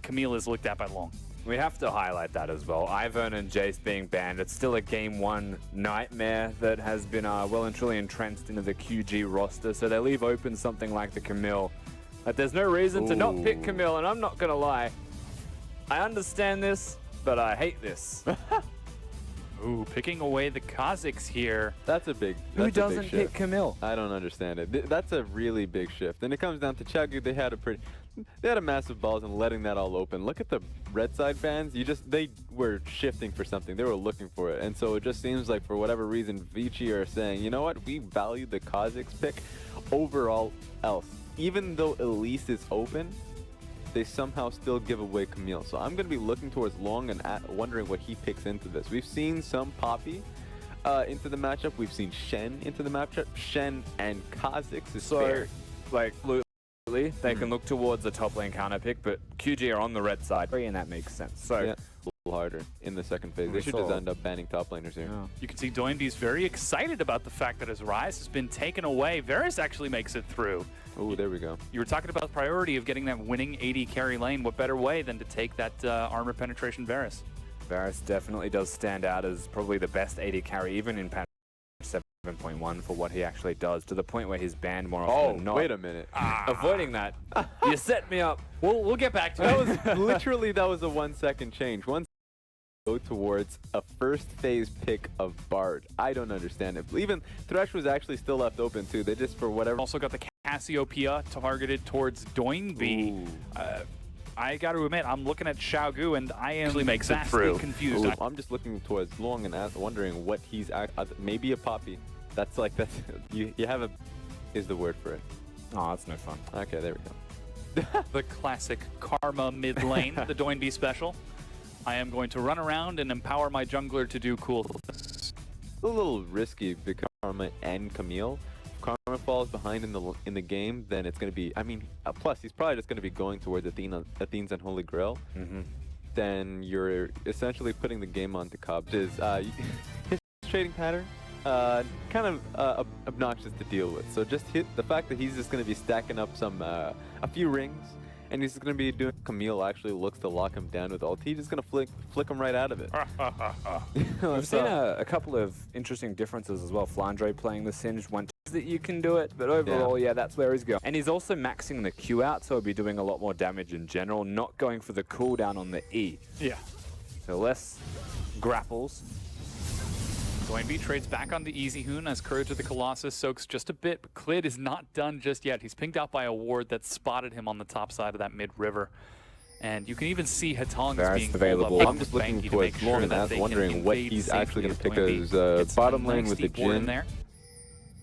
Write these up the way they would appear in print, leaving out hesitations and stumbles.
Camille is looked at by Long. We have to highlight that as well. Ivern and Jace being banned, it's still a game one nightmare that has been well and truly entrenched into the QG roster, so they leave open something like the Camille. But there's no reason to not pick Camille, and I'm not gonna lie. I understand this, but I hate this. Ooh, picking away the Kazakhs here. That's a big Who doesn't pick Camille? I don't understand it. That's a really big shift. And it comes down to Chagu. They had a massive balls and letting that all open. Look at the red side fans. They were shifting for something. They were looking for it. And so it just seems like for whatever reason, Vici are saying, you know what? We value the Kazakhs pick over all else. Even though Elise is open, they somehow still give away Camille. So I'm going to be looking towards Long and wondering what he picks into this. We've seen some Poppy into the matchup. We've seen Shen into the matchup. Shen and Kazakhs is fair. Like, they can look towards the top lane counter pick, but QG are on the red side, and that makes sense. So yeah, a little harder in the second phase. They should just end up banning top laners here. Yeah. You can see Doinby's very excited about the fact that his Rise has been taken away. Varus actually makes it through. Oh, there we go. You were talking about the priority of getting that winning AD carry lane. What better way than to take that armor penetration Varus? Varus definitely does stand out as probably the best AD carry, even in patch 7.1 for what he actually does, to the point where he's banned more often than not. Wait a minute. Avoiding that. You set me up. We'll get back to it. That was literally, that was a 1 second change. Go towards a first phase pick of Bard. I don't understand it. Even Thresh was actually still left open too. They just, for whatever. Also got the Cassiopeia targeted towards Doinby. I got to admit, I'm looking at Xiaogu and I am vastly confused. Ooh, I'm just looking towards Long and wondering what he's maybe a Poppy. That's like, you have a is the word for it. Oh, that's no fun. Okay, there we go. The classic Karma mid lane, the Doinby special. I am going to run around and empower my jungler to do cool things. A little risky because Karma and Camille. If Karma falls behind in the game, then it's going to be, I mean, plus he's probably just going to be going towards Athene's Unholy Grail. Then you're essentially putting the game onto Cobb. His trading pattern, kind of obnoxious to deal with. So just the fact that he's just going to be stacking up a few rings, and he's going to be doing. Camille actually looks to lock him down with ult. He's just going to flick him right out of it. We've seen a couple of interesting differences as well. Flandre playing the Singed one that you can do it, but overall, yeah, that's where he's going. And he's also maxing the Q out, so he'll be doing a lot more damage in general, not going for the cooldown on the E. Yeah. So less grapples. Doinby trades back on the Easy Hoon as Courage of the Colossus soaks just a bit, but Clid is not done just yet. He's pinged out by a ward that spotted him on the top side of that mid-river. And you can even see Hatong is being available. I'm just looking towards Long and wondering what he's actually going to pick as bottom lane with the Jhin.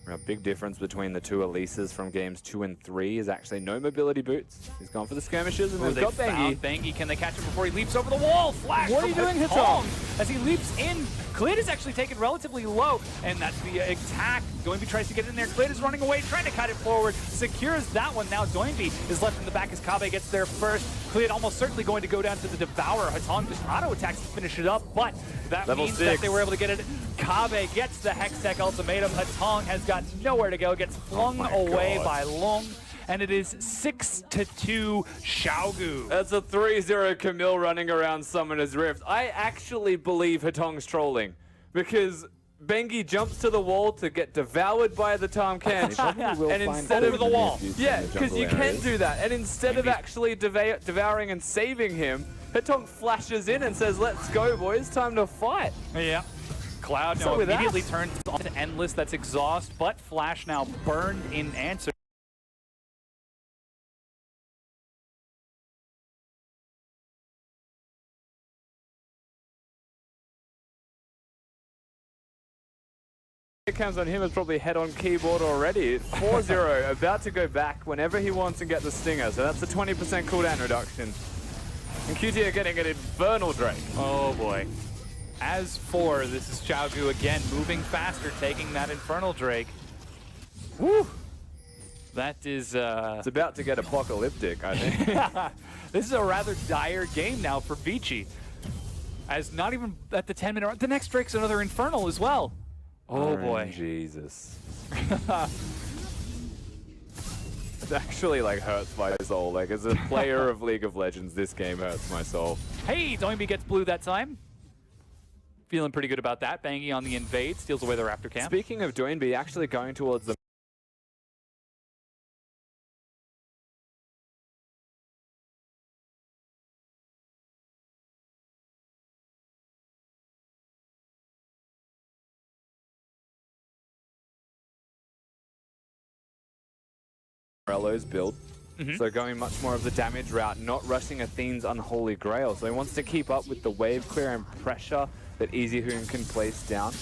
A big difference between the two Elises from games 2 and 3 is actually no mobility boots. He's gone for the skirmishes, and they've got Bengi. Bengi, can they catch him before he leaps over the wall? Flash! What are you doing, Hatong? As he leaps in, Clid is actually taken relatively low, and that's the attack. Doinby tries to get in there. Clid is running away, trying to cut it forward. Secures that one. Now Doinby is left in the back as Kabe gets there first. Clid almost certainly going to go down to the Devourer. Hatong just auto-attacks to finish it up, but that means that they were able to get it. Kabe gets the Hextech ultimatum. Hatong has got nowhere to go, gets flung away by Long, and it is 6-2 Xiaogu. That's a 3-0 Camille running around Summoner's Rift. I actually believe Hatong's trolling, because Bengi jumps to the wall to get devoured by the Tahm Kench, and instead of the wall. Yeah, because you can do that, and instead of actually devouring and saving him, Hatong flashes in and says, "Let's go, boys, time to fight." Yeah. Cloud now immediately turns on to Endless. That's exhaust, but Flash now burned in answer. It comes on him as probably head on keyboard already. 4-0, about to go back whenever he wants and get the Stinger. So that's a 20% cooldown reduction. And QT are getting an Infernal Drake. Oh boy. As for, this is Xiaogu again, moving faster, taking that Infernal Drake. Woo! That is, It's about to get apocalyptic, I think. This is a rather dire game now for Vici. As not even at the 10-minute mark, the next Drake's another Infernal as well. Oh boy. Jesus. this actually like hurts my soul. Like as a player of League of Legends, this game hurts my soul. Hey, Doinby gets blue that time. Feeling pretty good about that. Bangy on the invade, steals away the Raptor camp. Speaking of Doinby, actually going towards the Morello's build. So going much more of the damage route, not rushing Athene's Unholy Grail. So he wants to keep up with the wave clear and pressure that EasyHoon can place down.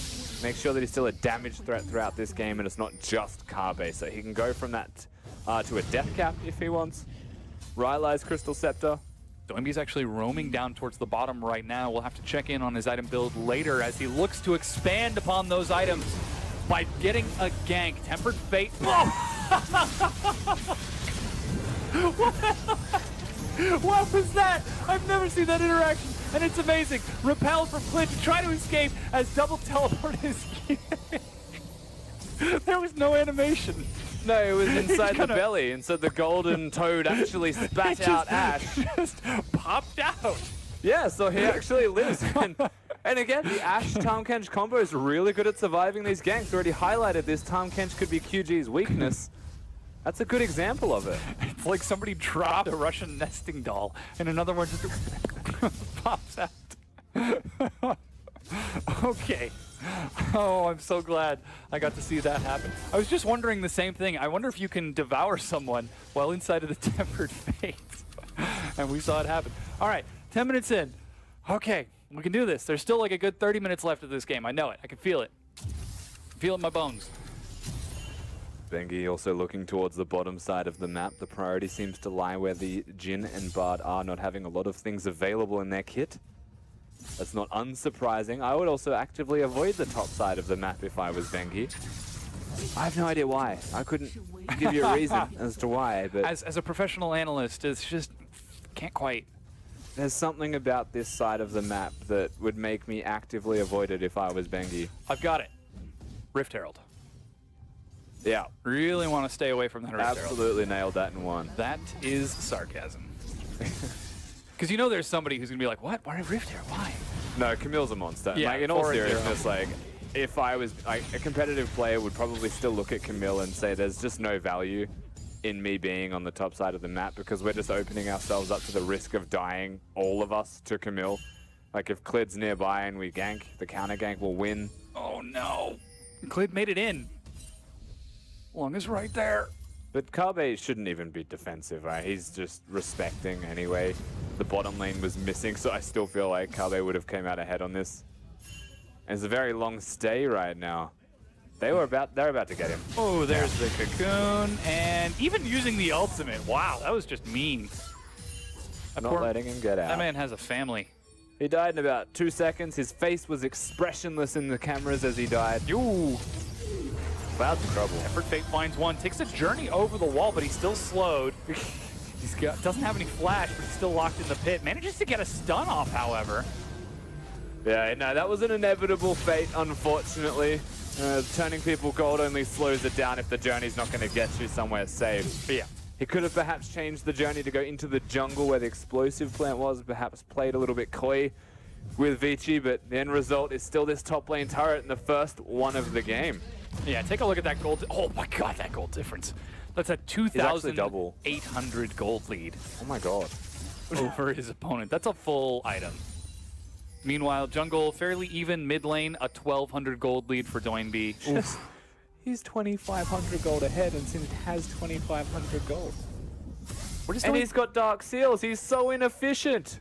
Make sure that he's still a damage threat throughout this game and it's not just Carbe. So he can go from that to a death cap if he wants. Rylai's Crystal Scepter. Doinby's actually roaming down towards the bottom right now. We'll have to check in on his item build later as he looks to expand upon those items by getting a gank. Tempered Fate. What was that? I've never seen that interaction, and it's amazing. Repelled from Clint to try to escape as double teleport is There was no animation. No, it was inside the belly, and so the golden toad actually spat out Ash. Just popped out. Yeah, so he actually lives. And again, the Ash Tahm Kench combo is really good at surviving these ganks. Already highlighted this. Tahm Kench could be QG's weakness. That's a good example of it. It's like somebody dropped a Russian nesting doll and another one just pops out. Okay. Oh, I'm so glad I got to see that happen. I was just wondering the same thing. I wonder if you can devour someone while inside of the Tempered Fate. And we saw it happen. All right, 10 minutes in. Okay, we can do this. There's still like a good 30 minutes left of this game. I know it. I can feel it. Feel it in my bones. Bengi also looking towards the bottom side of the map. The priority seems to lie where the Jhin and Bard are, not having a lot of things available in their kit. That's not unsurprising. I would also actively avoid the top side of the map if I was Bengi. I have no idea why. I couldn't give you a reason as to why, but... As a professional analyst, it's just... can't quite. There's something about this side of the map that would make me actively avoid it if I was Bengi. I've got it. Rift Herald. Yeah. Really want to stay away from that Rift Herald. Absolutely nailed that in one. That is sarcasm. Because you know there's somebody who's going to be like, what? Why Rift Herald? Why? No, Camille's a monster. Yeah, like, in all seriousness, like, if I was like, a competitive player would probably still look at Camille and say there's just no value in me being on the top side of the map because we're just opening ourselves up to the risk of dying, all of us, to Camille. Like, if Clid's nearby and we gank, the counter gank will win. Oh, no. Clid made it in. Long is right there. But Carbe shouldn't even be defensive, right? He's just respecting anyway. The bottom lane was missing, so I still feel like Carbe would have came out ahead on this. And it's a very long stay right now. They're about to get him. Oh, there's the cocoon, and even using the ultimate. Wow, that was just mean. Not letting him get out. That man has a family. He died in about 2 seconds. His face was expressionless in the cameras as he died. Ooh. Cloud's in trouble. Tempered Fate finds one, takes a journey over the wall, but he's still slowed. Doesn't have any flash, but he's still locked in the pit. Manages to get a stun off, however. Yeah, no, that was an inevitable fate, unfortunately. Turning people gold only slows it down if the journey's not going to get you somewhere safe. But yeah. He could have perhaps changed the journey to go into the jungle where the explosive plant was, perhaps played a little bit coy with Vici, but the end result is still this top lane turret in the first one of the game. Yeah, take a look at that gold. Oh my god, that gold difference. That's a 2,800 gold lead. Oh my god. Over his opponent. That's a full item. Meanwhile, jungle, fairly even mid lane, a 1,200 gold lead for Doinby. He's 2,500 gold ahead and Sin has 2,500 gold. And he's got Dark Seals. He's so inefficient.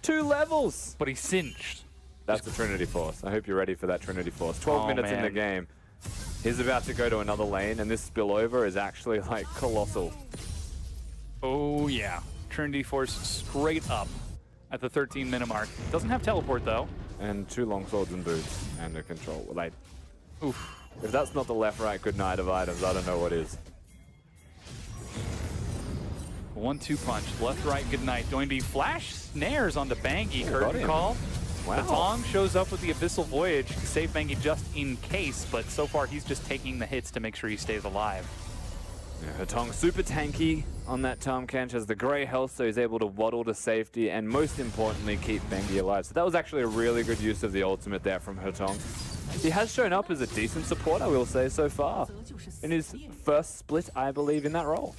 2 levels. But he's cinched. That's the Trinity Force. I hope you're ready for that Trinity Force. 12 minutes in the game. He's about to go to another lane, and this spillover is actually, like, colossal. Oh, yeah. Trinity Force straight up at the 13-minute mark. Doesn't have teleport, though. And 2 long swords and boots, and a control. Like, oof. If that's not the left-right good night of items, I don't know what is. 1-2 punch. Left-right good night. Doinby flash snares onto Bangy. Curtain call. Wow. The Tong shows up with the Abyssal Voyage to save Bangy just in case, but so far he's just taking the hits to make sure he stays alive. Yeah, Hetong super tanky on that Tahm Kench, has the grey health, so he's able to waddle to safety and most importantly keep Bengi alive. So that was actually a really good use of the ultimate there from Hetong. He has shown up as a decent support, I will say, so far. In his first split, I believe, in that role.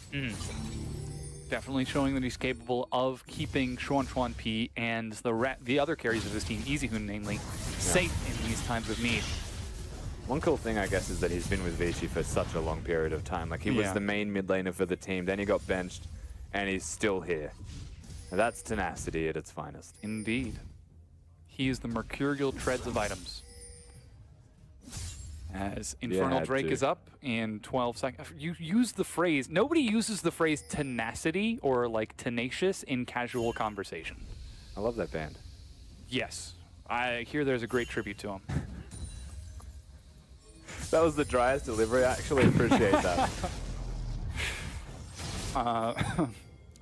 Definitely showing that he's capable of keeping P and the other carries of his team, EasyHoon namely, safe in these times of need. One cool thing, I guess, is that he's been with Vici for such a long period of time. Like, he was the main mid laner for the team, then he got benched, and he's still here. That's tenacity at its finest. Indeed. He is the mercurial treads of items. As Infernal Drake is up in 12 seconds. You use the phrase, nobody uses the phrase tenacity or like tenacious in casual conversation. I love that band. Yes. I hear there's a great tribute to him. That was the driest delivery. I actually appreciate that.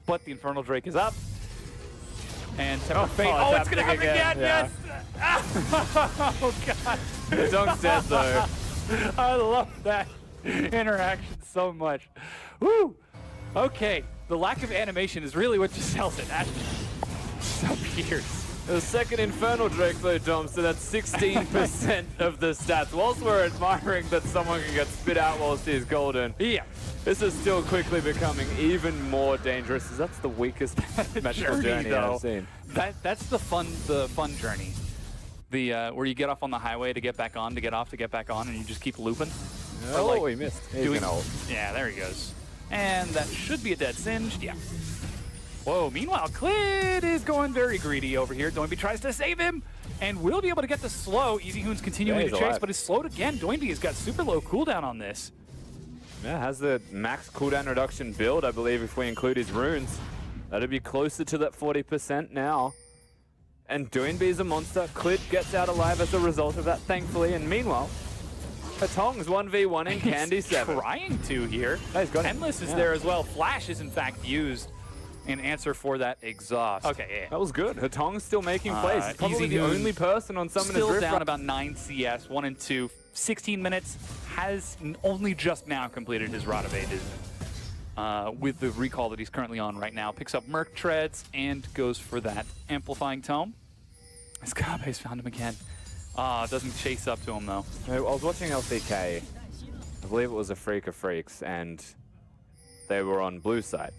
But the Infernal Drake is up. And Temper Fate. Oh, it's going to happen again. Yes. Oh, God. Hetong's dead, though. I love that interaction so much. Woo! Okay. The lack of animation is really what just sells it. That's so fierce. The second Infernal Drake, though, Dom, so that's 16% of the stats. Whilst we're admiring that someone can get spit out whilst he's golden, this is still quickly becoming even more dangerous. That's the weakest magical journey I've seen. That's the fun journey. The where you get off on the highway to get back on, to get off, to get back on, and you just keep looping. Oh, like, he missed. Yeah, there he goes. And that should be a dead singed. Yeah. Whoa, meanwhile, Clid is going very greedy over here. Doinby tries to save him and will be able to get the slow. EasyHoon's continuing to chase, but is slowed again. Doinby has got super low cooldown on this. Yeah, has the max cooldown reduction build, I believe, if we include his runes. That'd be closer to that 40% now. And Doinby's a monster. Clid gets out alive as a result of that, thankfully. And meanwhile, Hetong's 1v1 in Candy 7. Trying to here. Oh, he's got Endless is there as well. Flash is, in fact, used in answer for that exhaust. Okay, yeah. That was good. Hetong's still making plays. He's probably the only person on Summoner's Rift. Still down about 9 CS, 1 and 2, 16 minutes. Has only just now completed his Rod of Ages. With the recall that he's currently on right now. Picks up Merc Treads and goes for that Amplifying Tome. Escabe's found him again. Doesn't chase up to him though. I was watching LCK. I believe it was a Freak of Freaks, and they were on blue side.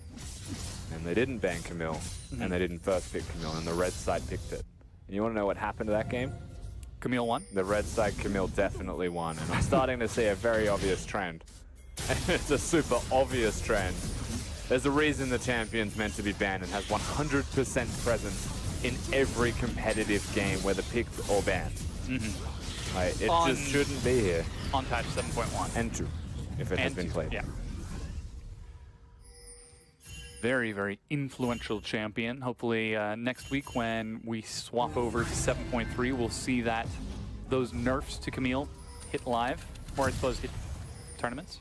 And they didn't ban Camille, and they didn't first pick Camille, and the red side picked it. And you want to know what happened to that game? Camille won? The red side Camille definitely won, and I'm starting to see a very obvious trend. It's a super obvious trend. There's a reason the champion's meant to be banned and has 100% presence in every competitive game, whether picked or banned. It just shouldn't be here. On patch 7.1. And 2, if it has been played. Yeah. Very, very influential champion. Hopefully next week when we swap over to 7.3, we'll see that those nerfs to Camille hit live, or I suppose hit tournaments.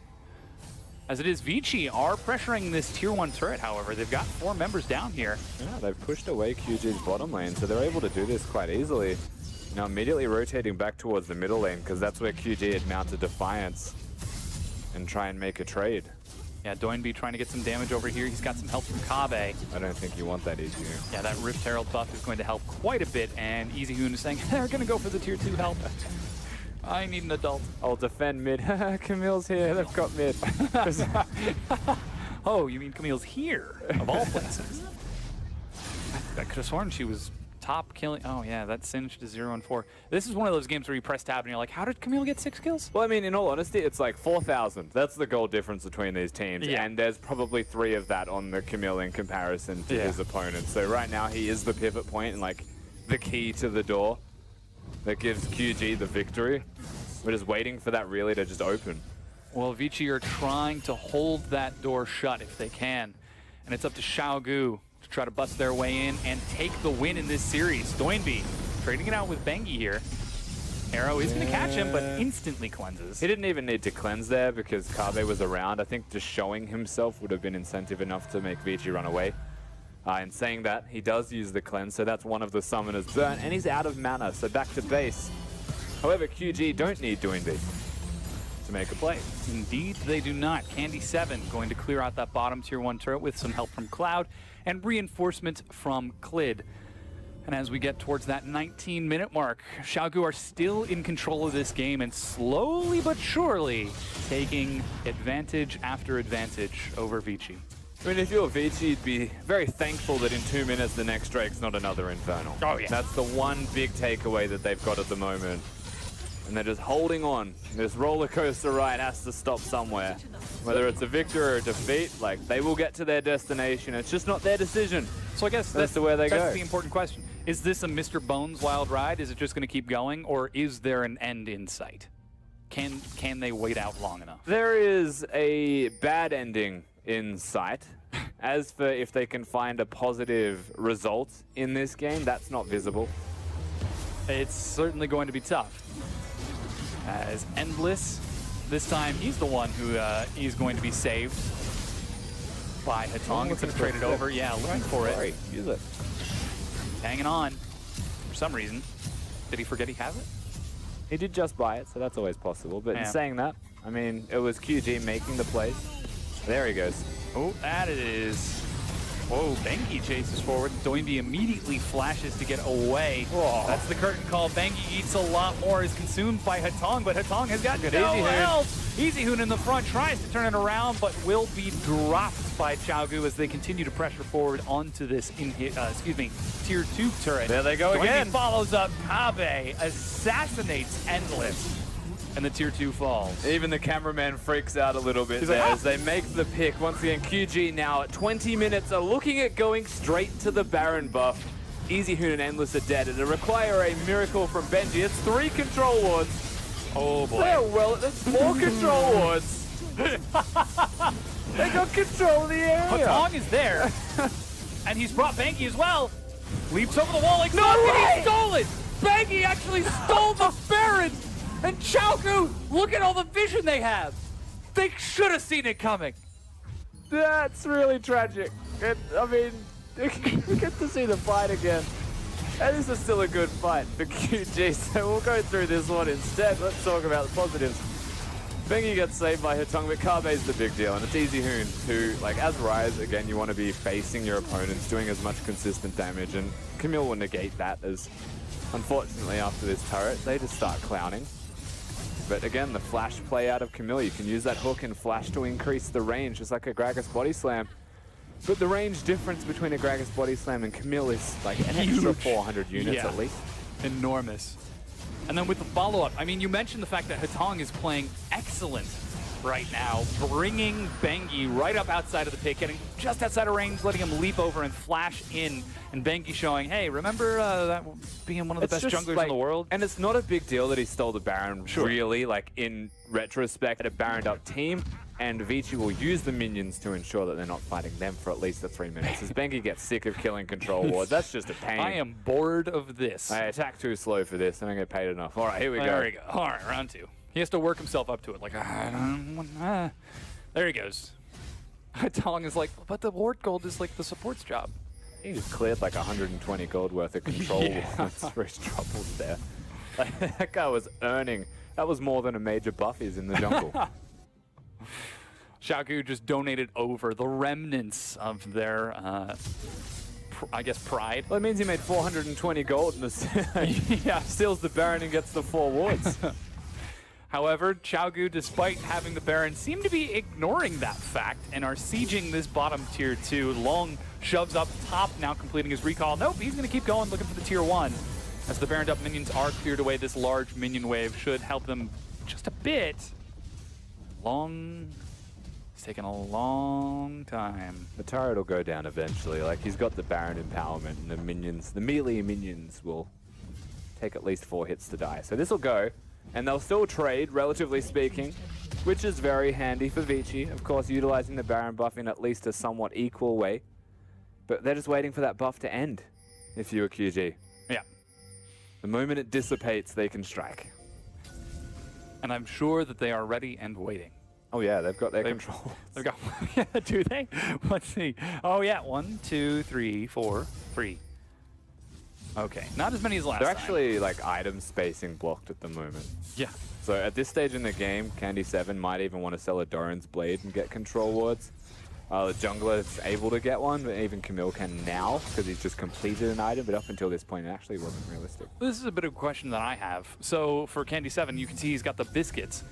As it is, Vici are pressuring this tier 1 turret, however. They've got 4 members down here. Yeah, they've pushed away QG's bottom lane, so they're able to do this quite easily. Now immediately rotating back towards the middle lane, because that's where QG had mounted Defiance and try and make a trade. Yeah, Doinby trying to get some damage over here. He's got some help from Kabe. I don't think you want that easy. Yeah, that Rift Herald buff is going to help quite a bit, and EasyHoon is saying, they're going to go for the tier 2 help. I need an adult. I'll defend mid. Camille's here, they've got mid. Oh, you mean Camille's here, of all places. I could have sworn she was top killing. Oh yeah, that's singed to 0 and 4. This is one of those games where you press tab and you're like, how did Camille get 6 kills? Well, I mean, in all honesty, it's like 4,000. That's the goal difference between these teams. Yeah. And there's probably 3 of that on the Camille in comparison to his opponent. So right now he is the pivot point and like the key to the door that gives QG the victory. We're just waiting for that really to just open. Well, Vici are trying to hold that door shut if they can. And it's up to Xiaogu to try to bust their way in and take the win in this series. Doinby trading it out with Bengi here. Arrow is going to catch him, but instantly cleanses. He didn't even need to cleanse there because Kabe was around. I think just showing himself would have been incentive enough to make Vici run away. In saying that, he does use the cleanse, so that's one of the summoners burn, and he's out of mana, so back to base. However, QG don't need Doinby. to make a play. Indeed, they do not. Candy 7 going to clear out that bottom tier 1 turret with some help from Cloud and reinforcement from Clid. And as we get towards that 19-minute mark, Xiaogu are still in control of this game and slowly but surely taking advantage after advantage over Vici. I mean, if you're Vici, you'd be very thankful that in 2 minutes the next Drake's not another Infernal. Oh, yeah. That's the one big takeaway that they've got at the moment. And they're just holding on. This roller coaster ride has to stop somewhere. Whether it's a victory or a defeat, like, they will get to their destination. It's just not their decision. So I guess that's the way they go. That's the important question. Is this a Mr. Bones wild ride? Is it just going to keep going, or is there an end in sight? Can they wait out long enough? There is a bad ending in sight. As for if they can find a positive result in this game, that's not visible. It's certainly going to be tough. As Endless, this time he's the one who is going to be saved by Hatong. It's traded over. Yeah, looking for it. Use it. Hanging on. For some reason. Did he forget he has it? He did just buy it, so that's always possible. But in saying that, I mean, it was QG making the plays. There he goes. Oh, that it is. Whoa, Bengi chases forward. Doinby immediately flashes to get away. Whoa. That's the curtain call. Bengi eats a lot more, is consumed by Hatong, but Hatong has got no help. EasyHoon in the front tries to turn it around, but will be dropped by Xiaogu as they continue to pressure forward onto this tier 2 turret. There they go Doinby again. Follows up. Kabe assassinates Endless. And the tier 2 falls. Even the cameraman freaks out a little bit there as they make the pick. Once again, QG now at 20 minutes are looking at going straight to the Baron buff. EasyHoon and Endless are dead. It'll require a miracle from Benji. It's 3 control wards. Oh boy. That's 4 control wards. They got control of the area. Hatong is there. And he's brought Bengi as well. Leaps over the wall like No nothing. way! He stole it. Bengi actually stole the Baron. And Xiaogu, look at all the vision they have. They should have seen it coming. That's really tragic. I mean, we get to see the fight again. And this is still a good fight for QG, so we'll go through this one instead. Let's talk about the positives. Bengi gets saved by Hatong, but Kabe's the big deal, and it's EasyHoon who, like, as Ryze, again, you want to be facing your opponents, doing as much consistent damage, and Camille will negate that as, unfortunately, after this turret, they just start clowning. But again, the flash play out of Camille, you can use that hook and flash to increase the range, just like a Gragas body slam. But the range difference between a Gragas body slam and Camille is like an extra 400 units at least. Enormous. And then with the follow-up, I mean, you mentioned the fact that Hatong is playing excellent right now, bringing Bengi right up outside of the pit, getting just outside of range, letting him leap over and flash in, and Bengi showing, hey, remember that being one of the best junglers in the world? And it's not a big deal that he stole the Baron, really, like in retrospect, a Baroned up team, and Vici will use the minions to ensure that they're not fighting them for at least the 3 minutes. As Bengi gets sick of killing control wards, that's just a pain. I am bored of this. I attack too slow for this, and I don't get paid enough. All right, here we go. There we go. All right, round 2. He has to work himself up to it. Like, there he goes. Hatong is like, but the ward gold is like the support's job. He just cleared like 120 gold worth of control wards for his troubles there. Like, that guy was earning. That was more than a major buffies in the jungle. Xiaogu just donated over the remnants of their, I guess, pride. Well, it means he made 420 gold in the steals the Baron and gets the 4 wards. However, Xiaogu, despite having the Baron, seem to be ignoring that fact and are sieging this bottom tier 2. Long shoves up top, now completing his recall. Nope, he's going to keep going, looking for the tier 1. As the Baroned up minions are cleared away, this large minion wave should help them just a bit. It's taken a long time. The turret will go down eventually. Like, he's got the Baron empowerment, and the minions, the melee minions will take at least 4 hits to die. So this will go. And they'll still trade, relatively speaking, which is very handy for Vici. Of course, utilizing the Baron buff in at least a somewhat equal way. But they're just waiting for that buff to end, if you're QG. Yeah. The moment it dissipates, they can strike. And I'm sure that they are ready and waiting. Oh yeah, they've got their control. They've got, yeah, do they? Let's see. Oh yeah, 1, 2, 3, 4, 3. Okay, not as many as last They're time. actually like item spacing blocked at the moment. Yeah. So at this stage in the game, Candy7 might even want to sell a Doran's Blade and get control wards. The jungler is able to get one, but even Camille can now because he's just completed an item, but up until this point it actually wasn't realistic. This is a bit of a question that I have. So for Candy7, you can see he's got the biscuits.